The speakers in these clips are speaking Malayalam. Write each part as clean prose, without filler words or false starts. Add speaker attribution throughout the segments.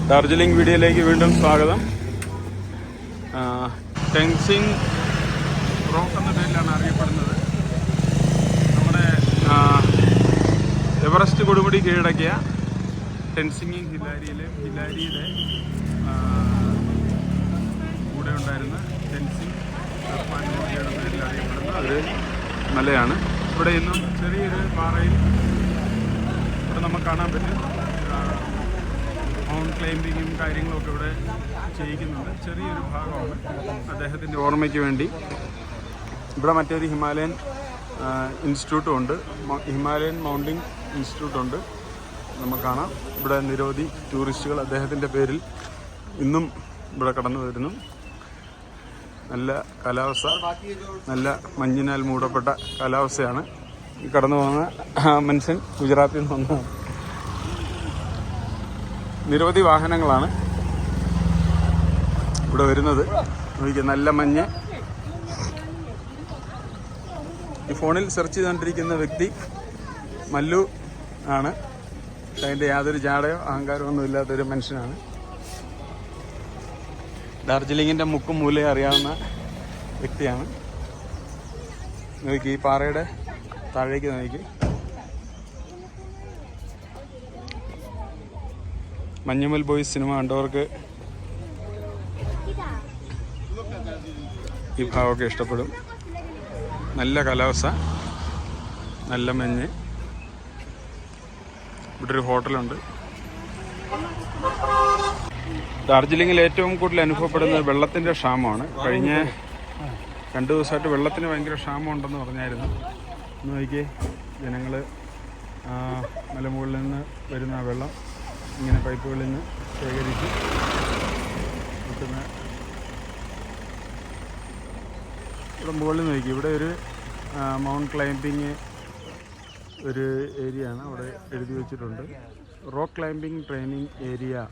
Speaker 1: ഡാർജിലിംഗ് വീഡിയോയിലേക്ക് വീണ്ടും സ്വാഗതം. ടെൻസിംഗ് റോക്ക് എന്ന പേരിലാണ് അറിയപ്പെടുന്നത്. നമ്മുടെ എവറസ്റ്റ് കൊടുമുടി കീഴടക്കിയ ടെൻസിംഗ് ഹിലാരിയുടെ കൂടെ ഉണ്ടായിരുന്ന ടെൻസിംഗ് ഷെർപ്പാൻജിയുടെ പേരിൽ അറിയപ്പെടുന്ന ഒരു മലയാണ്. ഇവിടെ ഇന്നും ചെറിയൊരു പാറയിൽ ഇവിടെ നമുക്ക് കാണാൻ പറ്റും. മൗണ്ട് ക്ലൈംബിങ്ങും കാര്യങ്ങളൊക്കെ ഇവിടെ ചെയ്യിക്കുന്നുണ്ട്. ചെറിയൊരു ഭാഗമാണ് അദ്ദേഹത്തിൻ്റെ ഓർമ്മയ്ക്ക് വേണ്ടി. ഇവിടെ മറ്റൊരു ഹിമാലയൻ ഇൻസ്റ്റിറ്റ്യൂട്ടും ഉണ്ട്, ഹിമാലയൻ മൗണ്ടിങ് ഇൻസ്റ്റിറ്റ്യൂട്ടുണ്ട്. നമുക്ക് കാണാം ഇവിടെ നിരവധി ടൂറിസ്റ്റുകൾ അദ്ദേഹത്തിൻ്റെ പേരിൽ ഇന്നും ഇവിടെ കടന്നു വരുന്നു. നല്ല കാലാവസ്ഥ, നല്ല മഞ്ഞിനാൽ മൂടപ്പെട്ട കാലാവസ്ഥയാണ്. കടന്നു പോകുന്ന മനുഷ്യൻ ഗുജറാത്തിൽ നിന്ന് വന്നതാണ്. നിരവധി വാഹനങ്ങളാണ് ഇവിടെ വരുന്നത്. നോക്കിക്കുക, നല്ല മഞ്ഞ്. ഈ ഫോണിൽ സെർച്ച് ചെയ്തുകൊണ്ടിരിക്കുന്ന വ്യക്തി മല്ലു ആണ്. അതിൻ്റെ യാതൊരു ജാടയോ അഹങ്കാരമോ ഒന്നും ഇല്ലാത്തൊരു മനുഷ്യനാണ്. ഡാർജിലിങ്ങിൻ്റെ മുക്കും മൂലയും അറിയാവുന്ന വ്യക്തിയാണ്. നോക്കി, ഈ പാറയുടെ താഴേക്ക് നോക്കി. മഞ്ഞുമൽ ബോയ്സ് സിനിമ കണ്ടവർക്ക് ഈ ഭാഗമൊക്കെ ഇഷ്ടപ്പെടും. നല്ല കാലാവസ്ഥ, നല്ല മഞ്ഞ്. ഇവിടെ ഒരു ഹോട്ടലുണ്ട്. ഡാർജിലിംഗിൽ ഏറ്റവും കൂടുതൽ അനുഭവപ്പെടുന്നത് വെള്ളത്തിൻ്റെ ക്ഷാമമാണ്. കഴിഞ്ഞ 2 ദിവസമായിട്ട് വെള്ളത്തിന് ഭയങ്കര ക്ഷാമം ഉണ്ടെന്ന് പറഞ്ഞായിരുന്നു. ഇന്ന് നോക്കിയേ, ജനങ്ങൾ മലമുകളിൽ നിന്ന് വരുന്ന വെള്ളം ഇങ്ങനെ പൈപ്പുകളിൽ നിന്ന് ശേഖരിച്ച് കിട്ടുന്ന. ഇവിടെ മുകളിൽ നോക്കി, ഇവിടെ ഒരു മൗണ്ട് ക്ലൈംബിങ് ഒരു ഏരിയ ആണ്. അവിടെ എഴുതി വെച്ചിട്ടുണ്ട് റോക്ക് ക്ലൈംബിംഗ് ട്രെയിനിങ് ഏരിയ.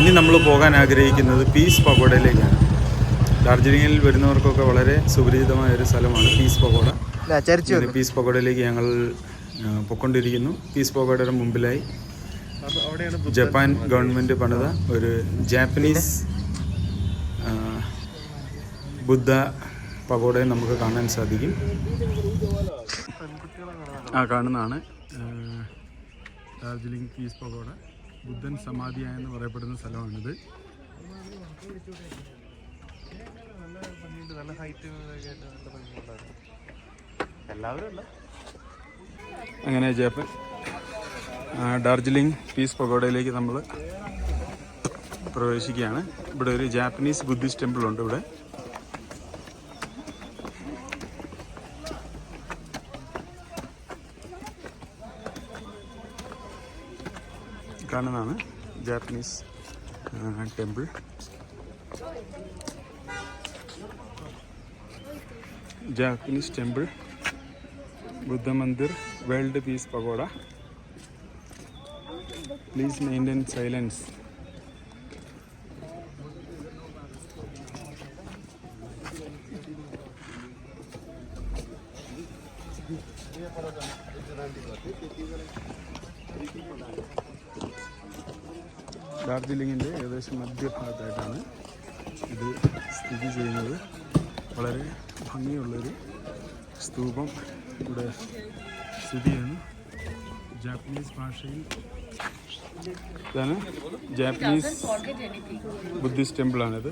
Speaker 1: ഇനി നമ്മൾ പോകാൻ ആഗ്രഹിക്കുന്നത് പീസ് പഗോഡയിലേക്കാണ്. ഡാർജിലിംഗിൽ വരുന്നവർക്കൊക്കെ വളരെ സുപരിചിതമായ ഒരു സ്ഥലമാണ് പീസ് പഗോഡ. പീസ് പഗോഡയിലേക്ക് ഞങ്ങൾ പൊയ്ക്കൊണ്ടിരിക്കുന്നു. പീസ് പഗോഡയുടെ മുമ്പിലായി ജപ്പാൻ ഗവൺമെൻറ് പണിത ഒരു ജാപ്പനീസ് ബുദ്ധ പഗോഡയെ നമുക്ക് കാണാൻ സാധിക്കും. കാണുന്നതാണ് ഡാർജിലിംഗ് പീസ് പഗോഡ. ബുദ്ധൻ സമാധിയായെന്ന് പറയപ്പെടുന്ന സ്ഥലമാണിത്. അങ്ങനെ ജാപ്പൻ ഡാർജിലിംഗ് പീസ് പഗോഡയിലേക്ക് നമ്മൾ പ്രവേശിക്കുകയാണ്. ഇവിടെ ഒരു ജാപ്പനീസ് ബുദ്ധിസ്റ്റ് ടെമ്പിൾ ഉണ്ട്. ഇവിടെ കാണുന്നതാണ് Japanese temple. Japanese temple, Buddha Mandir, world peace pagoda. Please maintain silence. ഡാർജിലിംഗിൻ്റെ ഏകദേശം മധ്യഭാഗത്തായിട്ടാണ് ഇത് സ്ഥിതി ചെയ്യുന്നത്. വളരെ ഭംഗിയുള്ളൊരു സ്തൂപം ഇവിടെ സ്ഥിതി ചെയ്യുന്നു. ജാപ്പനീസ് ഭാഷയിൽ ഇതാണ് ജാപ്പനീസ് ബുദ്ധിസ്റ്റ് ടെമ്പിളാണിത്.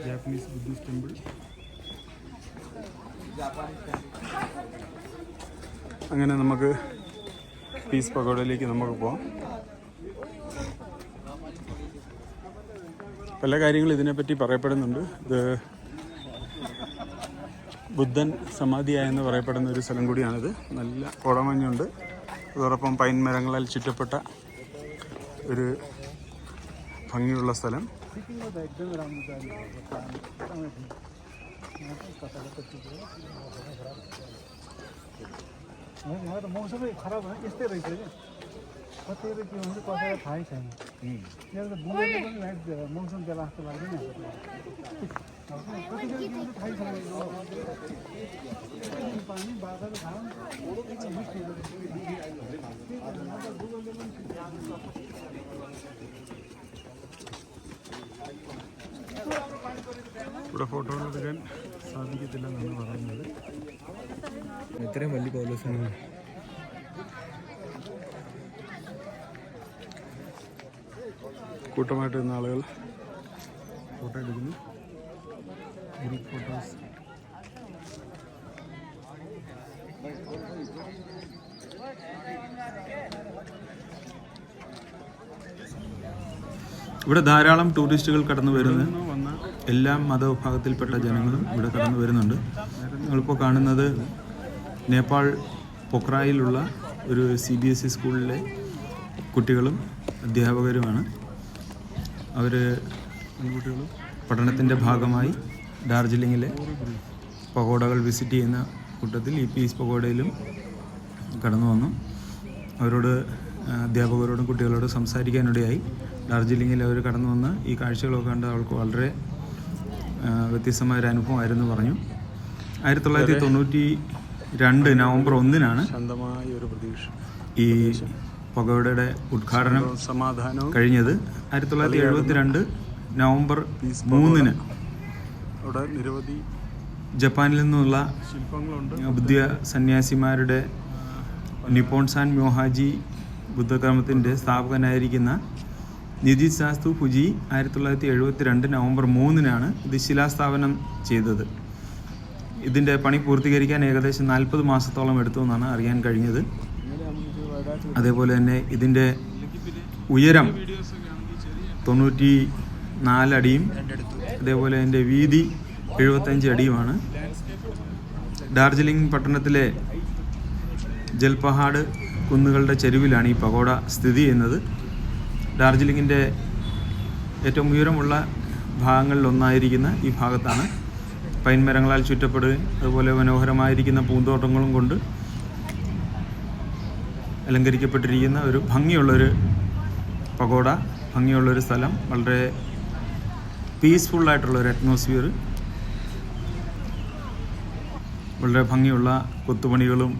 Speaker 1: Japanese Buddhist temple. അങ്ങനെ നമുക്ക് പീസ് പഗോഡയിലേക്ക് നമുക്ക് പോകാം. പല കാര്യങ്ങളും ഇതിനെപ്പറ്റി പറയപ്പെടുന്നുണ്ട്. ഇത് ബുദ്ധൻ സമാധിയായെന്ന് പറയപ്പെടുന്ന ഒരു സ്ഥലം കൂടിയാണിത്. നല്ല കോടമഞ്ഞുണ്ട്. അതോടൊപ്പം പൈൻ മരങ്ങളാൽ ചുറ്റപ്പെട്ട ഒരു ഭംഗിയുള്ള സ്ഥലം.
Speaker 2: मौसमै खराब भयो यस्तै रहेछ क्या कतिवटा के हुन्छ कसैलाई थाहै छैन यहाँ त बुझेर पनि लाइट मौसम बेला जस्तो लाग्दैन थाहै छैन पानी बाटो खाऊ
Speaker 1: ഇവിടെ ഫോട്ടോ എടുക്കാൻ സാധിക്കത്തില്ലെന്നാണ് പറയുന്നത്.
Speaker 3: ഇത്രയും വലിയ പൗലോസാണ്.
Speaker 1: കൂട്ടമായിട്ട് നിന്ന ആളുകൾ ഫോട്ടോ എടുക്കുന്നു. Group photos.
Speaker 3: ഇവിടെ ധാരാളം ടൂറിസ്റ്റുകൾ കടന്നു വരുന്നു. എല്ലാ മതവിഭാഗത്തിൽപ്പെട്ട ജനങ്ങളും ഇവിടെ കടന്നു വരുന്നുണ്ട്. നിങ്ങളിപ്പോൾ കാണുന്നത് നേപ്പാൾ പൊക്രായിലുള്ള ഒരു CBSE സ്കൂളിലെ കുട്ടികളും അധ്യാപകരുമാണ്. അവർ പഠനത്തിൻ്റെ ഭാഗമായി ഡാർജിലിങ്ങിലെ പഗോഡകൾ വിസിറ്റ് ചെയ്യുന്ന കൂട്ടത്തിൽ ഈ പീസ് പഗോഡയിലും കടന്നു വന്നു. അവരോട് അധ്യാപകരോടും കുട്ടികളോടും സംസാരിക്കാനിടയായി. ഡാർജിലിങ്ങിൽ അവർ കടന്നു വന്ന് ഈ കാഴ്ചകളൊക്കെ കണ്ട് അവൾക്ക് വളരെ വ്യത്യസ്തമായൊരു അനുഭവമായിരുന്നു പറഞ്ഞു. 1992 നവംബർ 1-നാണ് ഈ പഗോഡയുടെ ഉദ്ഘാടനം കഴിഞ്ഞത്. 1972 നവംബർ 3-ന് ജപ്പാനിൽ നിന്നുള്ള ബുദ്ധ സന്യാസിമാരുടെ നിപ്പോൺസാൻ മ്യോഹാജി ബുദ്ധക്രമത്തിൻ്റെ സ്ഥാപകനായിരിക്കുന്ന നിജിസാസ്തു ഫുജി 1972 നവംബർ 3-നാണ് ഇത് ശിലാസ്ഥാപനം ചെയ്തത്. ഇതിൻ്റെ പണി പൂർത്തീകരിക്കാൻ ഏകദേശം 40 മാസത്തോളം എടുത്തു എന്നാണ് അറിയാൻ കഴിഞ്ഞത്. അതേപോലെ തന്നെ ഇതിൻ്റെ ഉയരം 94 അടിയും അതേപോലെ അതിൻ്റെ വീതി 75 അടിയുമാണ്. ഡാർജിലിംഗ് പട്ടണത്തിലെ ജൽപഹാഡ് കുന്നുകളുടെ ചെരുവിലാണ് ഈ പഗോഡ സ്ഥിതി ചെയ്യുന്നത്. ഡാർജിലിങ്ങിൻ്റെ ഏറ്റവും ഉയരമുള്ള ഭാഗങ്ങളിലൊന്നായിരിക്കുന്ന ഈ ഭാഗത്താണ് പൈൻ മരങ്ങളാൽ ചുറ്റപ്പെടുകയും അതുപോലെ മനോഹരമായിരിക്കുന്ന പൂന്തോട്ടങ്ങളും കൊണ്ട് അലങ്കരിക്കപ്പെട്ടിരിക്കുന്ന ഒരു ഭംഗിയുള്ളൊരു പഗോഡ, ഭംഗിയുള്ളൊരു സ്ഥലം, വളരെ പീസ്ഫുള്ളായിട്ടുള്ളൊരു അറ്റ്മോസ്ഫിയർ, വളരെ ഭംഗിയുള്ള കൊത്തുപണികളും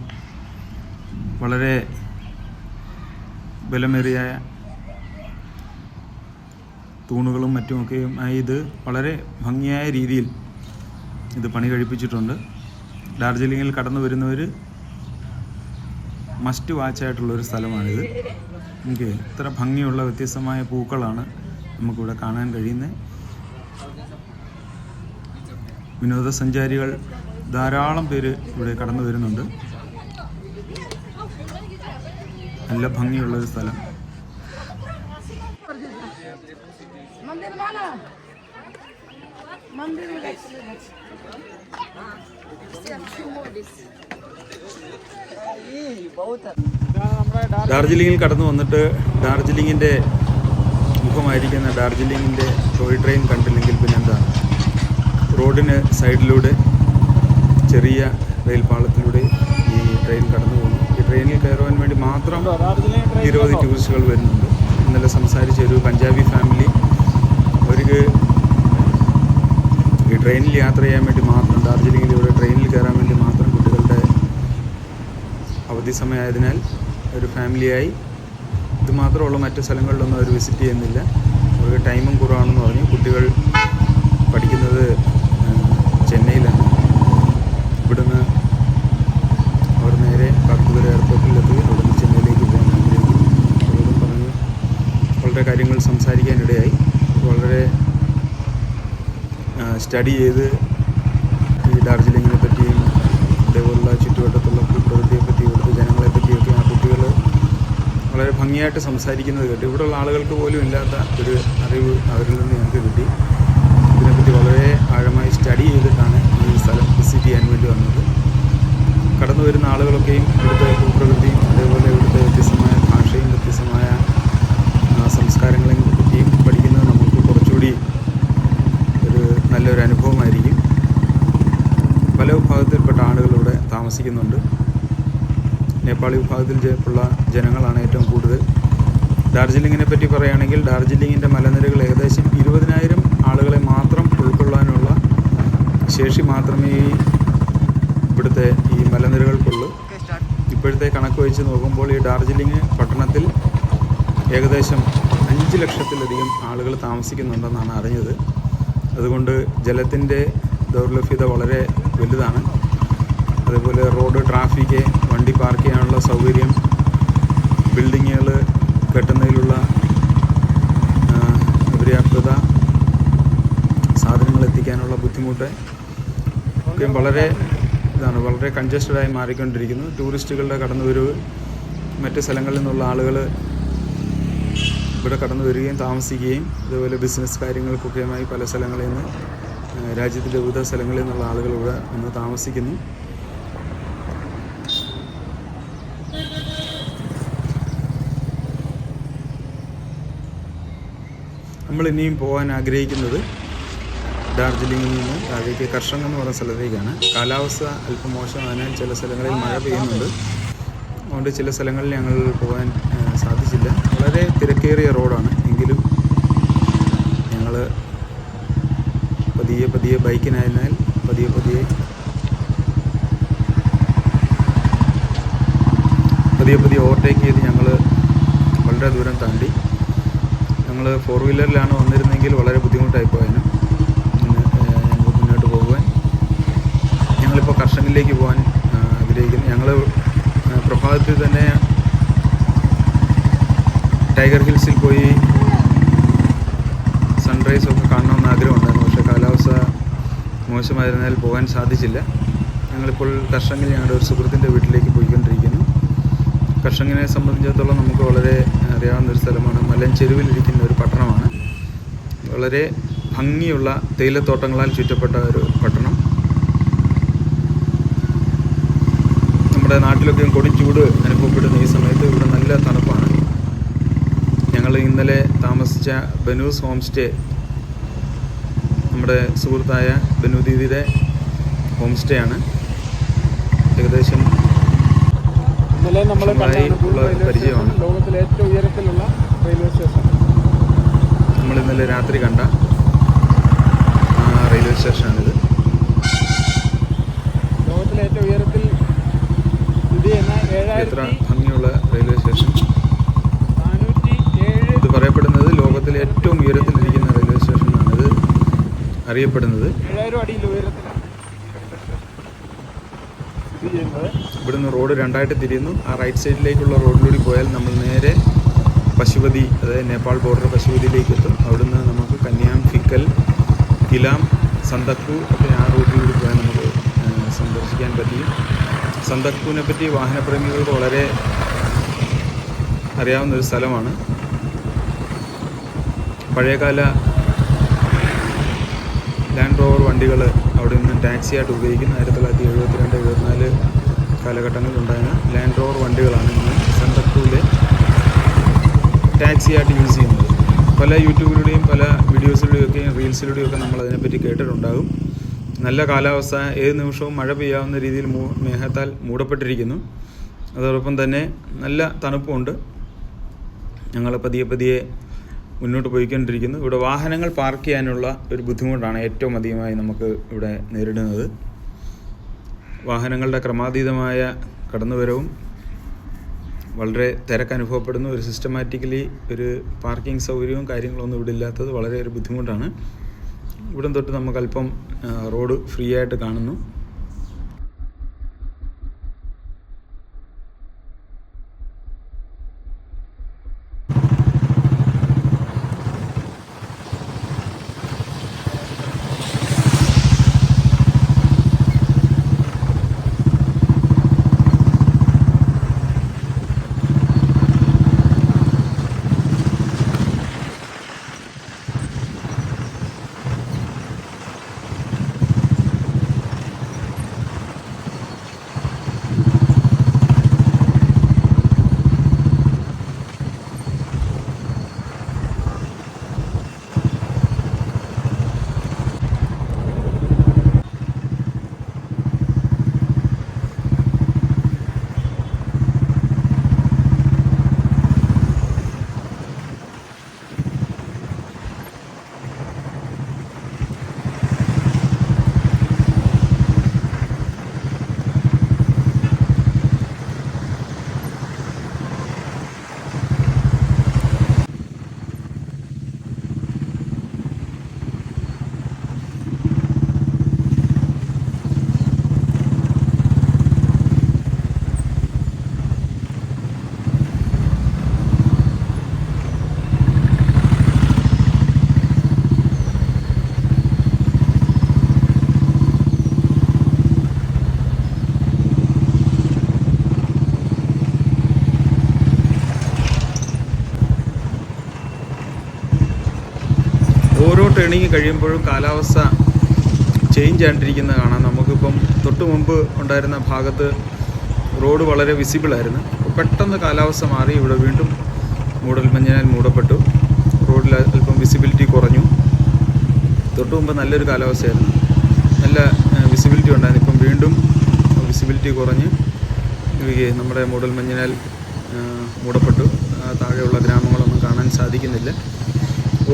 Speaker 3: വളരെ ബലമേറിയ തൂണുകളും മറ്റുമൊക്കെയുമായി ഇത് വളരെ ഭംഗിയായ രീതിയിൽ ഇത് പണി കഴിപ്പിച്ചിട്ടുണ്ട്. ഡാർജിലിങ്ങിൽ കടന്നു വരുന്നവർ മസ്റ്റ് വാച്ചായിട്ടുള്ളൊരു സ്ഥലമാണിത്. എനിക്ക് ഇത്ര ഭംഗിയുള്ള വ്യത്യസ്തമായ പൂക്കളാണ് നമുക്കിവിടെ കാണാൻ കഴിയുന്നത്. വിനോദസഞ്ചാരികൾ ധാരാളം പേര് ഇവിടെ കടന്നു വരുന്നുണ്ട്. നല്ല ഭംഗിയുള്ളൊരു സ്ഥലം. ഡാർജിലിങ്ങിൽ കടന്നു വന്നിട്ട് ഡാർജിലിങ്ങിൻ്റെ മുഖമായിരിക്കുന്ന ഡാർജിലിങ്ങിൻ്റെ ടോയ് ട്രെയിൻ കണ്ടില്ലെങ്കിൽ പിന്നെന്താ. റോഡിന് സൈഡിലൂടെ ചെറിയ റെയിൽ പാളത്തിലൂടെ ഈ ട്രെയിൻ കടന്നു പോകുന്നു. ഈ ട്രെയിനിൽ കയറുവാൻ വേണ്ടി മാത്രം 20 ടൂറിസ്റ്റുകൾ വരുന്നുണ്ട്. ഇന്നലെ സംസാരിച്ച ഒരു പഞ്ചാബി ഫാമിലി, അവർക്ക് ഈ ട്രെയിനിൽ യാത്ര ചെയ്യാൻ വേണ്ടി മാത്രം, ഡാർജിലിങ്ങിൽ ഇവിടെ ട്രെയിനിൽ കയറാൻ വേണ്ടി മാത്രം കുട്ടികളുടെ അവധി സമയമായതിനാൽ ഒരു ഫാമിലിയായി ഇത് മാത്രമുള്ള മറ്റു സ്ഥലങ്ങളിലൊന്നും അവർ വിസിറ്റ് ചെയ്യുന്നില്ല. അവർക്ക് ടൈമും കുറവാണെന്ന് പറഞ്ഞു. കുട്ടികൾ പഠിക്കുന്നത് ചെന്നൈയിലാണ്. ഇവിടുന്ന് അവർ നേരെ കാർത്തികര എയർപോർട്ടിലെത്തുകയും അവിടുന്ന് ചെന്നൈ കുറേ കാര്യങ്ങൾ സംസാരിക്കാനിടയായി. വളരെ സ്റ്റഡി ചെയ്ത് ഈ ഡാർജിലിങ്ങിനെ പറ്റിയും അതേപോലുള്ള ചുറ്റുവട്ടത്തുള്ള ഭൂപ്രകൃതിയെ പറ്റിയും ഇവിടുത്തെ ജനങ്ങളെ പറ്റിയൊക്കെ ആ കുട്ടികൾ വളരെ ഭംഗിയായിട്ട് സംസാരിക്കുന്നത് കേട്ടു. ഇവിടെയുള്ള ആളുകൾക്ക് പോലും ഇല്ലാത്ത ഒരു അറിവ് അവരിൽ നിന്ന് ഞങ്ങൾക്ക് കിട്ടി. ഇതിനെപ്പറ്റി വളരെ ആഴമായി സ്റ്റഡി ചെയ്തിട്ടാണ് ഈ സ്ഥലം വിസിറ്റ് ചെയ്യാൻ വേണ്ടി വന്നത്. കടന്നു വരുന്ന ആളുകളൊക്കെയും ഇവിടുത്തെ ഭൂപ്രകൃതിയും അതേപോലെ ഇവിടുത്തെ വ്യത്യസ്തമായ ഭാഷയും വ്യത്യസ്തമായ സംസ്കാരങ്ങളെയും പറ്റിയും പഠിക്കുന്നത് നമുക്ക് കുറച്ചുകൂടി ഒരു നല്ലൊരു അനുഭവമായിരിക്കും. പല വിഭാഗത്തിൽപ്പെട്ട ആളുകൾ ഇവിടെ താമസിക്കുന്നുണ്ട്. നേപ്പാളി വിഭാഗത്തിലുള്ള ജനങ്ങളാണ് ഏറ്റവും കൂടുതൽ. ഡാർജിലിങ്ങിനെ പറ്റി പറയുകയാണെങ്കിൽ ഡാർജിലിങ്ങിൻ്റെ മലനിരകൾ ഏകദേശം 20,000 ആളുകളെ മാത്രം ഉൾക്കൊള്ളാനുള്ള ശേഷി മാത്രമേ ഇവിടുത്തെ ഈ മലനിരകൾക്കുള്ളൂ. ഇപ്പോഴത്തെ കണക്ക് വെച്ച് നോക്കുമ്പോൾ ഈ ഡാർജിലിംഗ് പട്ടണത്തിൽ ഏകദേശം 5 ലക്ഷത്തിലധികം ആളുകൾ താമസിക്കുന്നുണ്ടെന്നാണ് അറിഞ്ഞത്. അതുകൊണ്ട് ജലത്തിൻ്റെ ദൗർലഭ്യത വളരെ വലുതാണ്. അതേപോലെ റോഡ്, ട്രാഫിക്, വണ്ടി പാർക്ക് ചെയ്യാനുള്ള സൗകര്യം, ബിൽഡിങ്ങുകൾ കെട്ടുന്നതിലുള്ള അപര്യാപ്തത, സാധനങ്ങൾ എത്തിക്കാനുള്ള ബുദ്ധിമുട്ട് ഒക്കെ വളരെ വളരെ കൺജസ്റ്റഡായി മാറിക്കൊണ്ടിരിക്കുന്നു. ടൂറിസ്റ്റുകളുടെ കടന്നുവരവ്, മറ്റ് സ്ഥലങ്ങളിൽ നിന്നുള്ള ആളുകൾ ഇവിടെ കടന്നു വരികയും താമസിക്കുകയും അതുപോലെ ബിസിനസ് കാര്യങ്ങൾക്കൊക്കെയുമായി പല സ്ഥലങ്ങളിൽ നിന്ന് രാജ്യത്തിൻ്റെ വിവിധ സ്ഥലങ്ങളിൽ നിന്നുള്ള ആളുകൾ ഇവിടെ വന്ന് താമസിക്കുന്നു. നമ്മൾ ഇനിയും പോകാൻ ആഗ്രഹിക്കുന്നത് ഡാർജിലിംഗിൽ നിന്ന് താഴേക്ക് കർഷങ് എന്ന് പറയുന്ന സ്ഥലത്തേക്കാണ്. കാലാവസ്ഥ അല്പം മോശമായതിനാൽ ചില സ്ഥലങ്ങളിൽ മഴ പെയ്യുന്നുണ്ട്. അതുകൊണ്ട് ചില സ്ഥലങ്ങളിൽ ഞങ്ങൾ പോകാൻ സാധിച്ചില്ല. വളരെ തിരക്കേറിയ റോഡാണ്. എങ്കിലും ഞങ്ങൾ പതിയെ ബൈക്കിനായതിനാൽ പതിയെ ഓവർടേക്ക് ചെയ്ത് ഞങ്ങൾ വളരെ ദൂരം താണ്ടി. ഞങ്ങൾ 4 വീലറിലാണ് വന്നിരുന്നെങ്കിൽ വളരെ ബുദ്ധിമുട്ടായി പോയേനെ മുന്നോട്ട് പോകുവാൻ. ഞങ്ങളിപ്പോൾ കർഷങ്ങിലേക്ക് പോകാൻ ആഗ്രഹിക്കുന്നു. ഞങ്ങൾ പ്രഭാതത്തിൽ തന്നെ ടൈഗർ ഹിൽസിൽ പോയി സൺറൈസൊക്കെ കാണണമെന്ന് ആഗ്രഹമുണ്ടായിരുന്നു. പക്ഷേ കാലാവസ്ഥ മോശമായിരുന്നാൽ പോകാൻ സാധിച്ചില്ല. ഞങ്ങളിപ്പോൾ കർഷങ്ങിൽ ഞങ്ങളുടെ ഒരു സുഹൃത്തിൻ്റെ വീട്ടിലേക്ക് പോയിക്കൊണ്ടിരിക്കുന്നു. കർഷങ്ങിനെ സംബന്ധിച്ചിടത്തോളം നമുക്ക് വളരെ അറിയാവുന്നൊരു സ്ഥലമാണ്. മലഞ്ചെരുവിലിരിക്കുന്ന ഒരു പട്ടണമാണ്. വളരെ ഭംഗിയുള്ള തേയിലത്തോട്ടങ്ങളാൽ ചുറ്റപ്പെട്ട ഒരു പട്ടണം. നമ്മുടെ നാട്ടിലൊക്കെ കൊടുംചൂട് അനുഭവപ്പെടുന്ന ഈ സമയത്ത് ഇവിടെ നല്ല തണുപ്പാണ്. ഞങ്ങൾ ഇന്നലെ താമസിച്ച ബനൂസ് ഹോം സ്റ്റേ നമ്മുടെ സുഹൃത്തായ ബനു ദീദിയുടെ ഹോം സ്റ്റേ ആണ്. ഏകദേശം ഉള്ള പരിചയമാണ്.
Speaker 2: ലോകത്തിലെ ഏറ്റവും ഉയരത്തിലുള്ള റെയിൽവേ സ്റ്റേഷൻ
Speaker 3: നമ്മൾ ഇന്നലെ രാത്രി കണ്ട റെയിൽവേ സ്റ്റേഷനാണിത്.
Speaker 2: ലോകത്തിലെ ഏറ്റവും ഉയരത്തിൽ
Speaker 3: എത്ര ഭംഗിയുള്ള റെയിൽവേ സ്റ്റേഷൻ. ഇത് പറയപ്പെടുന്നത് ലോകത്തിലെ ഏറ്റവും ഉയരത്തിലിരിക്കുന്ന റെയിൽവേ സ്റ്റേഷനാണ് ഇത് അറിയപ്പെടുന്നത്.
Speaker 2: 7000 അടിയിൽ ഉയരത്തിലാണ്.
Speaker 3: ഇവിടുന്ന് റോഡ് രണ്ടായിട്ട് തിരിയുന്നു. ആ റൈറ്റ് സൈഡിലേക്കുള്ള റോഡിലൂടെ പോയാൽ നമ്മൾ നേരെ പശുപതി, അതായത് നേപ്പാൾ ബോർഡർ പശുപതിയിലേക്ക് എത്തും. അവിടുന്ന് നമുക്ക് കന്യാം, ഫിക്കൽ, കിലാം, സന്തക്പു ഒക്കെ ആ റൂട്ടിലൂടെ പോയാൽ നമുക്ക് സന്ദർശിക്കാൻ പറ്റും. സന്തക്പുവിനെ പറ്റി വാഹനപ്രേമികൾക്ക് വളരെ അറിയാവുന്നൊരു സ്ഥലമാണ്. പഴയകാല ലാൻഡ് റോവർ വണ്ടികൾ അവിടെ നിന്ന് ടാക്സിയായിട്ട് ഉപയോഗിക്കുന്ന 1972-74 കാലഘട്ടങ്ങളിലുണ്ടായിരുന്ന ലാൻഡ് റോവർ വണ്ടികളാണ് ഇന്ന് സന്തക്പൂരിലെ ടാക്സിയായിട്ട് യൂസ് ചെയ്യുന്നത്. പല യൂട്യൂബിലൂടെയും പല വീഡിയോസിലൂടെയൊക്കെയും റീൽസിലൂടെയൊക്കെ നമ്മൾ അതിനെപ്പറ്റി കേട്ടിട്ടുണ്ടാകും. നല്ല കാലാവസ്ഥ, ഏത് നിമിഷവും മഴ പെയ്യാവുന്ന രീതിയിൽ മേഘത്താൽ മൂടപ്പെട്ടിരിക്കുന്നു. അതോടൊപ്പം തന്നെ നല്ല തണുപ്പുമുണ്ട്. ഞങ്ങൾ പതിയെ മുന്നോട്ട് പോയിക്കൊണ്ടിരിക്കുന്നു. ഇവിടെ വാഹനങ്ങൾ പാർക്ക് ചെയ്യാനുള്ള ഒരു ബുദ്ധിമുട്ടാണ് ഏറ്റവും അധികമായി നമുക്ക് ഇവിടെ നേരിടുന്നത്. വാഹനങ്ങളുടെ ക്രമാതീതമായ കടന്നുവരവും വളരെ തിരക്കനുഭവപ്പെടുന്നു. ഒരു സിസ്റ്റമാറ്റിക്കലി ഒരു പാർക്കിംഗ് സൗകര്യവും കാര്യങ്ങളൊന്നും ഇവിടെ ഇല്ലാത്തത് വളരെ ഒരു ബുദ്ധിമുട്ടാണ്. ഇവിടം തൊട്ട് നമുക്ക് അല്പം റോഡ് ഫ്രീ ആയിട്ട് കാണുന്നു. ഓരോ ടേണിങ് കഴിയുമ്പോഴും കാലാവസ്ഥ ചേഞ്ച് ആയിട്ടിരിക്കുന്നത് കാണാം. നമുക്കിപ്പം തൊട്ട് മുമ്പ് ഉണ്ടായിരുന്ന ഭാഗത്ത് റോഡ് വളരെ വിസിബിളായിരുന്നു. പെട്ടെന്ന് കാലാവസ്ഥ മാറി, ഇവിടെ വീണ്ടും മൂടൽമഞ്ഞാൽ മൂടപ്പെട്ടു. റോഡിൽ അല്പം വിസിബിലിറ്റി കുറഞ്ഞു. തൊട്ട് മുമ്പ് നല്ലൊരു കാലാവസ്ഥയായിരുന്നു, നല്ല വിസിബിലിറ്റി ഉണ്ടായിരുന്നു. ഇപ്പം വീണ്ടും വിസിബിലിറ്റി കുറഞ്ഞ് നമ്മുടെ മൂടൽമഞ്ഞിനാൽ മൂടപ്പെട്ടു. താഴെയുള്ള ഗ്രാമങ്ങളൊന്നും കാണാൻ സാധിക്കുന്നില്ല.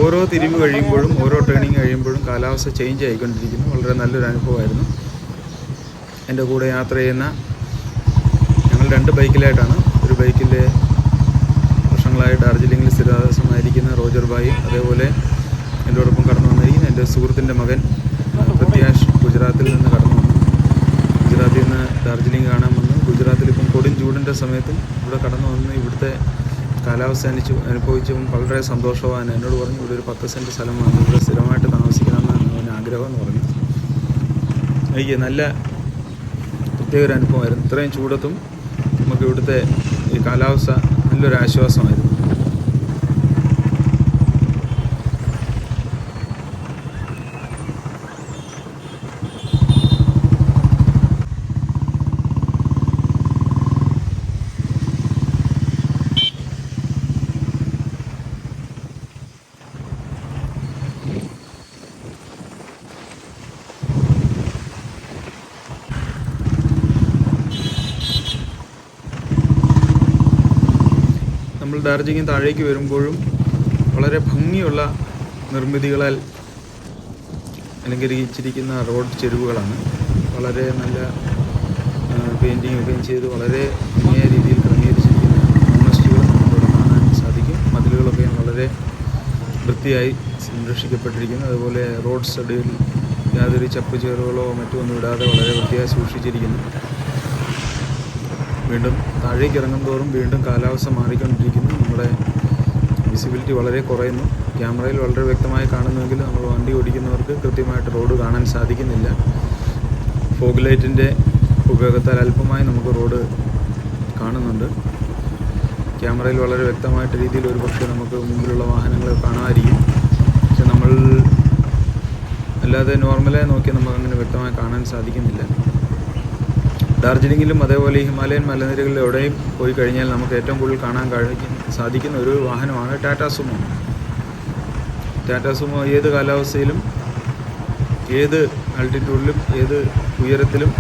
Speaker 3: ഓരോ തിരിവ് കഴിയുമ്പോഴും ഓരോ ടേണിങ് കഴിയുമ്പോഴും കാലാവസ്ഥ ചേഞ്ച് ആയിക്കൊണ്ടിരിക്കുന്നു. വളരെ നല്ലൊരു അനുഭവമായിരുന്നു. എൻ്റെ കൂടെ യാത്ര ചെയ്യുന്ന ഞങ്ങൾ 2 ബൈക്കിലായിട്ടാണ്. ഒരു ബൈക്കിൽ വർഷങ്ങളായി ഡാർജിലിംഗിൽ സ്ഥിരതാമസമായിരിക്കുന്ന റോജർ ഭായി, അതേപോലെ എന്നോടൊപ്പം കടന്നു വന്നിരിക്കുന്ന എൻ്റെ സുഹൃത്തിൻ്റെ മകൻ പ്രത്യാഷ് ഗുജറാത്തിൽ നിന്ന് കടന്നു വന്നു. ഗുജറാത്തിൽ നിന്ന് ഡാർജിലിംഗ് കാണാൻ വന്നു. ഗുജറാത്തിൽ ഇപ്പം കൊടും ചൂടിൻ്റെ സമയത്തും ഇവിടെ കടന്നു വന്ന് ഇവിടുത്തെ കാലാവസ്ഥ അനുഭവിച്ചും വളരെ സന്തോഷവാൻ. എന്നോട് പറഞ്ഞു ഇവിടെ ഒരു 10 സെൻറ്റ് സ്ഥലം വാങ്ങി ഇവിടെ സ്ഥിരമായിട്ട് താമസിക്കണമെന്നാണ് അവന് ആഗ്രഹം എന്ന് പറഞ്ഞു. എനിക്ക് നല്ല പ്രത്യേക ഒരു അനുഭവമായിരുന്നു. ഇത്രയും ചൂടത്തും നമുക്ക് ഇവിടുത്തെ ഈ കാലാവസ്ഥ നല്ലൊരു ആശ്വാസമായിരുന്നു. നമ്മൾ ഡാർജിലിംഗ് താഴേക്ക് വരുമ്പോഴും വളരെ ഭംഗിയുള്ള നിർമ്മിതികളാൽ അലങ്കരിച്ചിരിക്കുന്ന റോഡ് ചെരുവുകളാണ്. വളരെ നല്ല പെയിൻറ്റിങ് ഒക്കെ ചെയ്ത് വളരെ ഭംഗിയായ രീതിയിൽ ക്രമീകരിച്ചിരിക്കുന്ന മോണസ്റ്റുകൾ നമുക്കിവിടെ കാണാൻ സാധിക്കും. മതിലുകളൊക്കെ വളരെ വൃത്തിയായി സംരക്ഷിക്കപ്പെട്ടിരിക്കുന്നു. അതുപോലെ റോഡ് സൈഡിൽ യാതൊരു ചപ്പ് ചേറുകളോ മറ്റുമൊന്നും ഇടാതെ വളരെ വൃത്തിയായി സൂക്ഷിച്ചിരിക്കുന്നു. വീണ്ടും താഴേക്ക് ഇറങ്ങും തോറും വീണ്ടും കാലാവസ്ഥ മാറിക്കൊണ്ടിരിക്കുന്നു. നമ്മുടെ വിസിബിലിറ്റി വളരെ കുറയുന്നു. ക്യാമറയിൽ വളരെ വ്യക്തമായി കാണുന്നുവെങ്കിലും നമ്മൾ വണ്ടി ഓടിക്കുന്നവർക്ക് കൃത്യമായിട്ട് റോഡ് കാണാൻ സാധിക്കുന്നില്ല. ഫോഗ് ലൈറ്റിൻ്റെ ഉപയോഗത്താൽ അല്പമായി നമുക്ക് റോഡ് കാണുന്നുണ്ട്. ക്യാമറയിൽ വളരെ വ്യക്തമായിട്ട് രീതിയിൽ ഒരു പക്ഷേ നമുക്ക് മുമ്പിലുള്ള വാഹനങ്ങൾ കാണാമായിരിക്കും. പക്ഷെ നമ്മൾ അല്ലാതെ നോർമലായി നോക്കിയാൽ നമുക്കങ്ങനെ വ്യക്തമായി കാണാൻ സാധിക്കുന്നില്ല. ഡാർജിലിംഗിലും അതേപോലെ ഹിമാലയൻ മലനിരകളിൽ എവിടെയും പോയി കഴിഞ്ഞാൽ നമുക്ക് ഏറ്റവും കൂടുതൽ കാണാൻ സാധിക്കുന്ന ഒരു വാഹനമാണ് ടാറ്റ സുമോ. ടാറ്റ സുമോ ഏത് കാലാവസ്ഥയിലും ഏത് ആൾട്ടിറ്റ്യൂഡിലും ഏത് ഉയരത്തിലും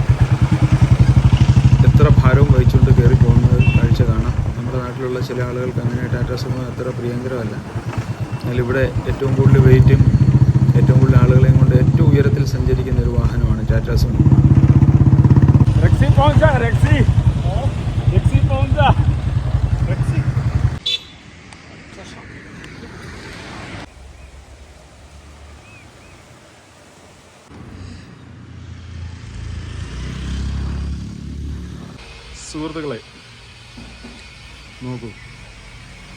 Speaker 3: എത്ര ഭാരവും വഹിച്ചുകൊണ്ട് കയറി പോകുന്നത് കാഴ്ച കാണാം. നമ്മുടെ നാട്ടിലുള്ള ചില ആളുകൾക്ക് അങ്ങനെ ടാറ്റ സുമോ അത്ര പ്രിയങ്കരമല്ല. എന്നാൽ ഇവിടെ ഏറ്റവും കൂടുതൽ വെയിറ്റും ഏറ്റവും കൂടുതൽ ആളുകളെയും കൊണ്ട് ഏറ്റവും ഉയരത്തിൽ സഞ്ചരിക്കുന്ന ഒരു വാഹനമാണ് ടാറ്റ സുമോ.
Speaker 1: रैक्सी पहुंच जा, रैक्सी पहुंच जा, रैक्सी। സുഹൃത്തുക്കളെ നോക്കൂ,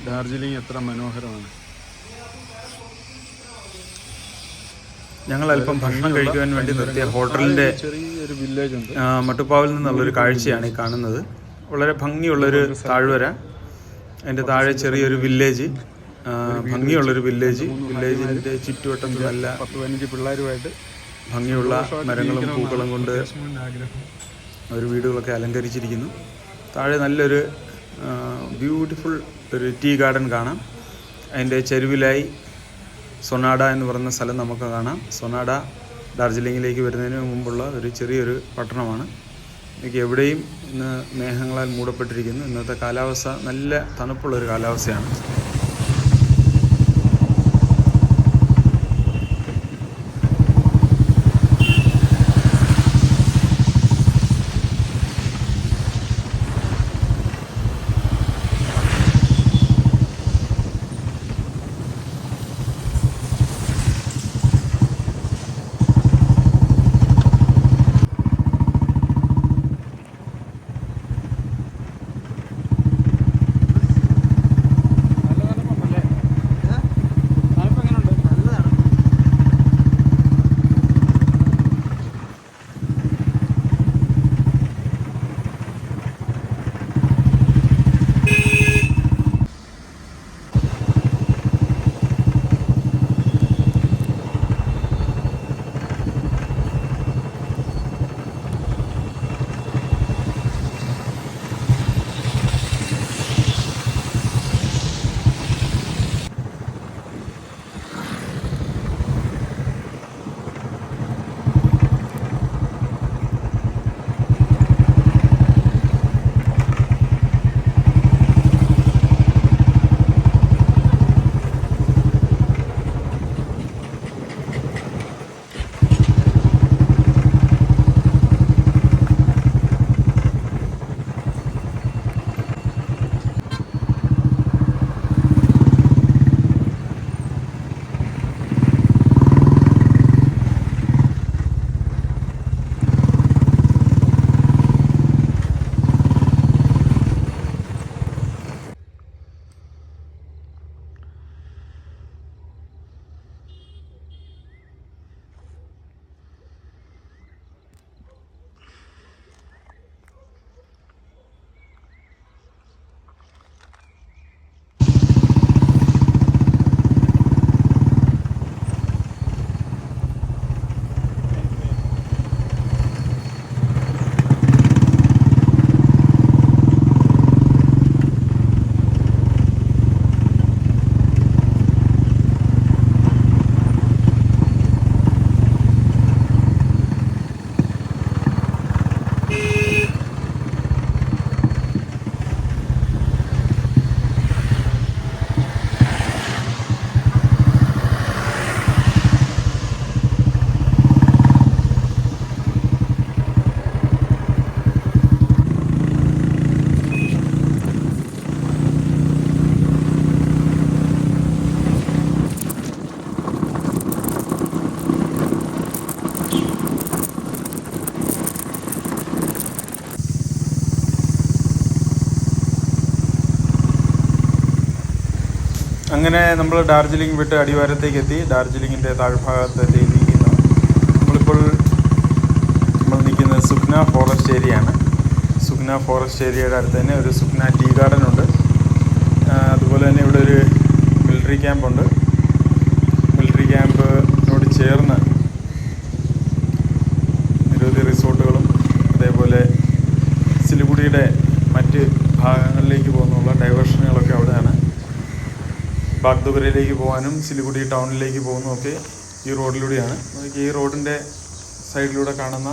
Speaker 1: ഡാർജിലിംഗ് എത്ര മനോഹരമാണ്.
Speaker 3: ഞങ്ങൾ അല്പം ഭക്ഷണം കഴിക്കുവാൻ വേണ്ടി നിർത്തിയ ഹോട്ടലിൻ്റെ
Speaker 1: ചെറിയൊരു വില്ലേജ് ഉണ്ട്.
Speaker 3: മട്ടുപ്പാവിൽ നിന്നുള്ളൊരു കാഴ്ചയാണ് ഈ കാണുന്നത്. വളരെ ഭംഗിയുള്ളൊരു താഴ്വര, അതിൻ്റെ താഴെ ചെറിയൊരു വില്ലേജ്, ഭംഗിയുള്ളൊരു വില്ലേജിൻ്റെ ചുറ്റുവട്ടത്ത് നല്ല
Speaker 1: 10-15 പിള്ളേരുമായിട്ട്
Speaker 3: ഭംഗിയുള്ള മരങ്ങളും പൂക്കളും കൊണ്ട് ഒരു വീടുകളൊക്കെ അലങ്കരിച്ചിരിക്കുന്നു. താഴെ നല്ലൊരു ബ്യൂട്ടിഫുൾ ഒരു ടീ ഗാർഡൻ കാണാം. അതിൻ്റെ ചെരുവിലായി സൊനാഡ എന്ന് പറയുന്ന സ്ഥലം നമുക്ക് കാണാം. സൊനാഡ ഡാർജിലിംഗിലേക്ക് വരുന്നതിന് മുമ്പുള്ള ഒരു ചെറിയൊരു പട്ടണമാണ്. എനിക്ക് എവിടെയും ഇന്ന് മേഘങ്ങളാൽ മൂടപ്പെട്ടിരിക്കുന്നു. ഇന്നത്തെ കാലാവസ്ഥ നല്ല തണുപ്പുള്ളൊരു കാലാവസ്ഥയാണ്.
Speaker 1: അങ്ങനെ നമ്മൾ ഡാർജിലിംഗ് വിട്ട് അടിവാരത്തേക്ക് എത്തി. ഡാർജിലിങ്ങിൻ്റെ താഴ്ഭാഗത്ത് എത്തിയിരിക്കുന്നു. നമ്മൾ നിൽക്കുന്നത് സുഖ്ന ഫോറസ്റ്റ് ഏരിയയാണ്. സുഖ്ന ഫോറസ്റ്റ് ഏരിയയുടെ അടുത്ത് തന്നെ ഒരു സുഖ്ന ടീ ഗാർഡൻ ഉണ്ട്. അതുപോലെ തന്നെ ഇവിടെ ഒരു മിലിറ്ററി ക്യാമ്പുണ്ട്. മിലിറ്ററി ക്യാമ്പിനോട് ചേർന്ന് നിരവധി റിസോർട്ടുകളും അതേപോലെ സിലിഗുഡിയുടെ മറ്റ് ഭാഗങ്ങളിലേക്ക് പോകുന്നുള്ള ഡൈവേർഷനുകളൊക്കെ അവിടെയാണ്. ബാഗ്ദോഗ്രയിലേക്ക് പോകാനും സിലിഗുഡി ടൗണിലേക്ക് പോകുന്നതൊക്കെ ഈ റോഡിലൂടെയാണ്. ഈ റോഡിൻ്റെ സൈഡിലൂടെ കാണുന്ന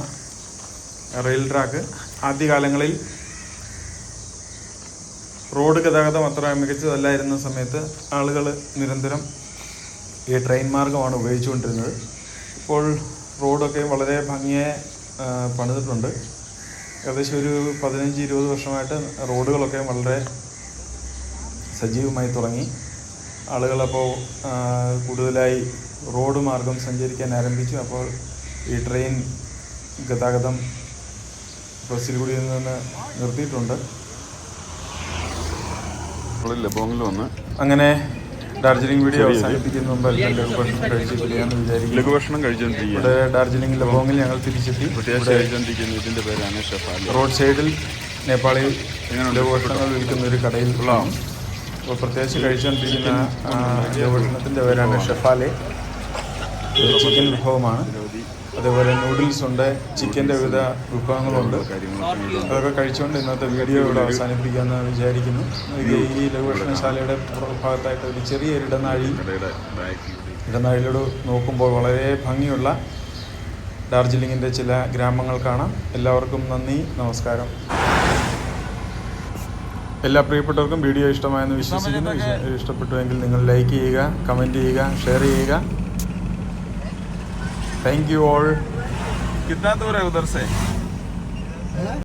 Speaker 1: റെയിൽ ട്രാക്ക് ആദ്യകാലങ്ങളിൽ റോഡ് ഗതാഗതം അത്ര മികച്ചതല്ലായിരുന്ന സമയത്ത് ആളുകൾ നിരന്തരം ഈ ട്രെയിൻ മാർഗമാണ് ഉപയോഗിച്ചുകൊണ്ടിരുന്നത്. ഇപ്പോൾ റോഡൊക്കെ വളരെ ഭംഗിയായി പണിതിട്ടുണ്ട്. ഏകദേശം ഒരു 15-20 വർഷമായിട്ട് റോഡുകളൊക്കെ വളരെ സജീവമായി തുടങ്ങി. ആളുകളപ്പോൾ കൂടുതലായി റോഡ് മാർഗം സഞ്ചരിക്കാൻ ആരംഭിച്ചു. അപ്പോൾ ഈ ട്രെയിൻ ഗതാഗതം ഇപ്പോൾ സിലിഗുഡിയിൽ നിന്ന് നിർത്തിയിട്ടുണ്ട്. അങ്ങനെ ഡാർജിലിംഗ് വീഡിയോ അവസാനിപ്പിക്കുന്ന മുമ്പ് ലഘുഭക്ഷണം കഴിച്ചിട്ടില്ലാന്ന് വിചാരിക്കും.
Speaker 3: ലഘുഭക്ഷണം കഴിച്ചുകൊണ്ടിരിക്കുക.
Speaker 1: ഇവിടെ ഡാർജിലിംഗ് ലബോങ്ങിൽ ഞങ്ങൾ തിരിച്ചെത്തി.
Speaker 3: കഴിച്ചുകൊണ്ടിരിക്കുന്നു. ഇതിൻ്റെ പേരാണ് ഷെഫാലി.
Speaker 1: റോഡ് സൈഡിൽ നേപ്പാളി ലഘുഭക്ഷണങ്ങൾ വിൽക്കുന്ന ഒരു കടയിൽ അപ്പോൾ പ്രത്യേകിച്ച് കഴിച്ചുകൊണ്ടിരിക്കുന്ന ലഘുഭക്ഷണത്തിൻ്റെ പേരാണ് ഷെഫാലെ. ചിക്കൻ വിഭവമാണ്. അതേപോലെ നൂഡിൽസ് ഉണ്ട്, ചിക്കൻ്റെ വിവിധ വിഭവങ്ങളുണ്ട്. അതൊക്കെ കഴിച്ചുകൊണ്ട് ഇന്നത്തെ വീഡിയോ ഇവിടെ അവസാനിപ്പിക്കാമെന്ന് വിചാരിക്കുന്നു. ഈ ലഘുഭക്ഷണശാലയുടെ ഭാഗത്തായിട്ട് ഒരു ചെറിയൊരു ഇടനാഴിയിലൂടെ നോക്കുമ്പോൾ വളരെ ഭംഗിയുള്ള ഡാർജിലിങ്ങിൻ്റെ ചില ഗ്രാമങ്ങൾ കാണാം. എല്ലാവർക്കും നന്ദി, നമസ്കാരം. എല്ലാ പ്രിയപ്പെട്ടവർക്കും വീഡിയോ ഇഷ്ടമായെന്ന് വിശ്വസിക്കുന്നു. ഇഷ്ടപ്പെട്ടുവെങ്കിൽ നിങ്ങൾ ലൈക്ക് ചെയ്യുക, കമൻറ്റ് ചെയ്യുക, ഷെയർ ചെയ്യുക. Thank you all. कितना दूर है उधर से?